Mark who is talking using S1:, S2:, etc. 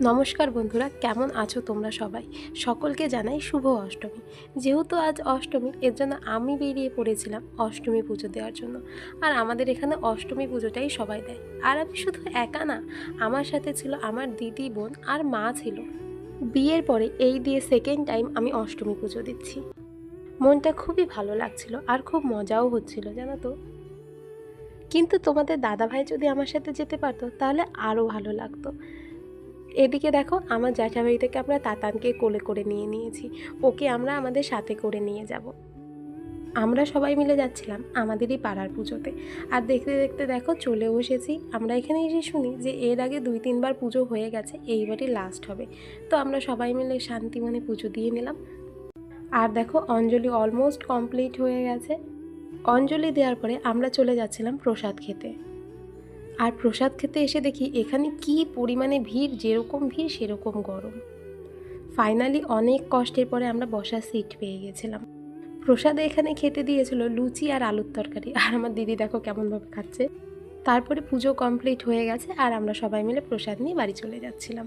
S1: নমস্কার বন্ধুরা, কেমন আছো তোমরা সবাই? সকলকে জানাই শুভ অষ্টমী। যেহেতু আজ অষ্টমী, এর জন্য আমি বেরিয়ে পড়েছিলাম অষ্টমী পুজো দেওয়ার জন্য। আর আমাদের এখানে অষ্টমী পুজোটাই সবাই দেয়। আর আমি শুধু একা না, আমার সাথে ছিল আমার দিদি, বোন আর মা ছিল। বিয়ের পরে এই দিয়ে সেকেন্ড টাইম আমি অষ্টমী পুজো দিচ্ছি। মনটা খুবই ভালো লাগছিল আর খুব মজাও হচ্ছিল, জানো তো। কিন্তু তোমাদের দাদাভাই যদি আমার সাথে যেতে পারতো তাহলে আরও ভালো লাগতো। এদিকে দেখো, আমার জ্যাঠাবাড়ি থেকে আমরা তাতানকে কোলে করে নিয়ে নিয়েছি। ওকে আমরা আমাদের সাথে করে নিয়ে যাব। আমরা সবাই মিলে যাচ্ছিলাম আমাদেরই পাড়ার পুজোতে। আর দেখতে দেখতে দেখো চলেও এসেছি। আমরা এখানে এসে শুনি যে এর আগে 2-3 বার পুজো হয়ে গেছে, এইবারই লাস্ট হবে। তো আমরা সবাই মিলে শান্তি মনে পুজো দিয়ে নিলাম। আর দেখো, অঞ্জলি অলমোস্ট কমপ্লিট হয়ে গেছে। অঞ্জলি দেওয়ার পরে আমরা চলে যাচ্ছিলাম প্রসাদ খেতে। আর প্রসাদ খেতে এসে দেখি এখানে কি পরিমাণে ভিড়, যেরকম ভিড় সেরকম গরম। ফাইনালি অনেক কষ্টের পরে আমরা বসার সিট পেয়ে গেছিলাম। প্রসাদে এখানে খেতে দিয়েছিল লুচি আর আলুর তরকারি, আর আমার দিদি দেখো কেমনভাবে খাচ্ছে। তারপরে পুজো কমপ্লিট হয়ে গেছে আর আমরা সবাই মিলে প্রসাদ নিয়ে বাড়ি চলে যাচ্ছিলাম।